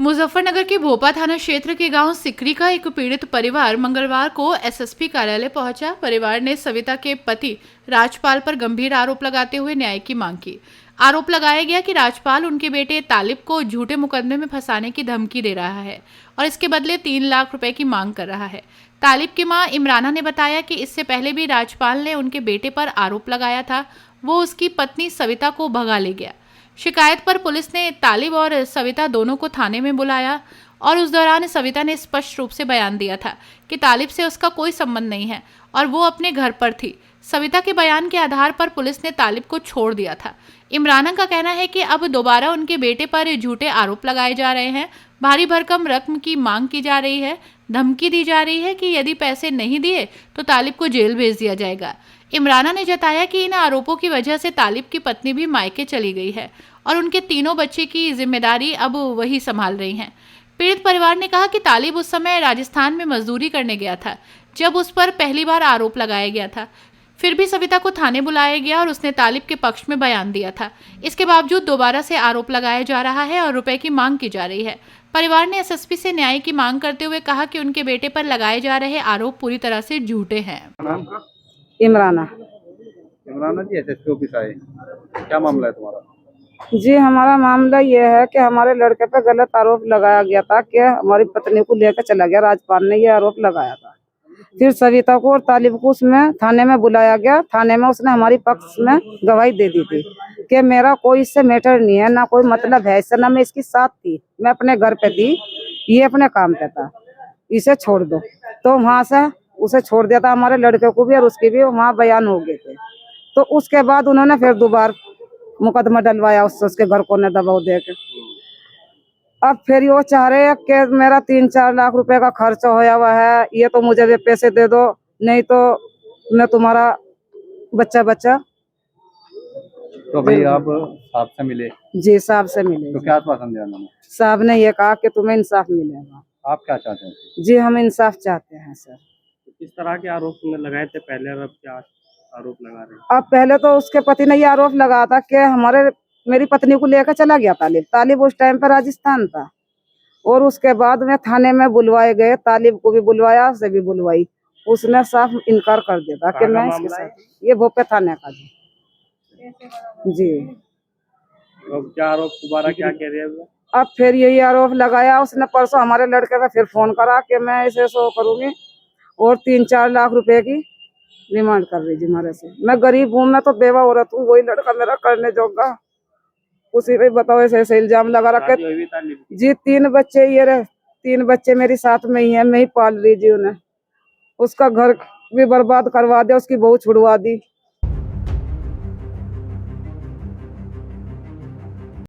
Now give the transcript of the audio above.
मुजफ्फरनगर के भोपा थाना क्षेत्र के गांव सिकरी का एक पीड़ित परिवार मंगलवार को एसएसपी कार्यालय पहुंचा। परिवार ने सविता के पति राजपाल पर गंभीर आरोप लगाते हुए न्याय की मांग की। आरोप लगाया गया कि राजपाल उनके बेटे तालिब को झूठे मुकदमे में फंसाने की धमकी दे रहा है और इसके बदले 3 लाख रुपए की मांग कर रहा है। तालिब की मां इमराना ने बताया कि इससे पहले भी राजपाल ने उनके बेटे पर आरोप लगाया था। वो उसकी पत्नी सविता को भगा ले गया। शिकायत पर पुलिस ने तालिब और सविता दोनों को थाने में बुलाया और उस दौरान सविता ने स्पष्ट रूप से बयान दिया था कि तालिब से उसका कोई संबंध नहीं है और वो अपने घर पर थी। सविता के बयान के आधार पर पुलिस ने तालिब को छोड़ दिया था। इमराना का कहना है कि अब दोबारा उनके बेटे पर झूठे आरोप लगाए जा रहे हैं। भारी भरकम रकम की मांग की जा रही है। धमकी दी जा रही है कि यदि पैसे नहीं दिए तो तालिब को जेल भेज दिया जाएगा। इमराना ने जताया कि इन आरोपों की वजह से तालिब की पत्नी भी मायके चली गई है और उनके तीनों बच्चे की जिम्मेदारी अब वही संभाल रही हैं। पीड़ित परिवार ने कहा कि तालिब उस समय राजस्थान में मजदूरी करने गया था जब उस पर पहली बार आरोप लगाया गया था। फिर भी सविता को थाने बुलाया गया और उसने तालिब के पक्ष में बयान दिया था। इसके बावजूद दोबारा से आरोप लगाया जा रहा है और रुपए की मांग की जा रही है। परिवार ने एसएसपी से न्याय की मांग करते हुए कहा कि उनके बेटे पर लगाए जा रहे आरोप पूरी तरह से झूठे हैं। इमराना। इमराना जी एसएसपी ऑफिस आए, क्या मामला है तुम्हारा? जी हमारा मामला ये है कि हमारे लड़के पे गलत आरोप लगाया गया था कि हमारी पत्नी को लेकर चला गया। राजपाल ने ये आरोप लगाया था। फिर सविता को और तालिब को उसमें थाने में बुलाया गया। थाने में उसने हमारी पक्ष में गवाही दे दी थी कि मेरा कोई इससे मैटर नहीं है, ना कोई मतलब है इससे, ना मैं इसकी साथ थी, मैं अपने घर पे थी, ये अपने काम पे था, इसे छोड़ दो। तो वहां से उसे छोड़ दिया था। हमारे लड़के को भी और उसके भी वहाँ बयान हो गए थे। तो उसके बाद उन्होंने फिर दोबारा मुकदमा डलवाया उससे, उसके घर को ने दबाव दे के। अब फिर वो चाह रहे हैं कि मेरा 3-4 लाख रुपए का खर्च होया हुआ है, ये तो मुझे भी पैसे दे दो, नहीं तो मैं तुम्हारा बच्चा। तो भाई आप साहब से मिले? जी साहब से मिले। तो क्या आश्वासन दिया उन्होंने? साहब ने ये कहा कि तुम्हें इंसाफ मिलेगा। आप क्या चाहते हैं? जी हम इंसाफ चाहते हैं सर। किस तरह के आरोप तुमने लगाए थे पहले और अब क्या आरोप लगा रहे हैं? अब पहले तो उसके पति ने ये आरोप लगाया था कि मेरी पत्नी को लेकर चला गया तालिब उस टाइम पर राजस्थान था। और उसके बाद में थाने में बुलवाए गए, तालिब को भी बुलवाया, उसे भी बुलवाई। उसने साफ इनकार कर दिया था कि मैं इसके साथ। ये भोपे थाने का जी। अब क्या आरोप दोबारा क्या कह रहे हैं? अब फिर यही आरोप लगाया उसने। परसों हमारे लड़के का फिर फोन करा कि मैं इसे सो करूंगी और 3-4 लाख रुपए की डिमांड कर रही जी हमारे से। मैं गरीब हूँ, मैं तो बेवा औरत हूँ, वही लड़का मेरा करने जोगा, उसी पे बताओ ऐसे इल्जाम लगा रखे जी। 3 बच्चे ये रहे, 3 बच्चे मेरी साथ में ही है, मैं ही पाल रही जी उन्हें। उसका घर भी बर्बाद करवा दिया, उसकी बहू छुड़वा दी।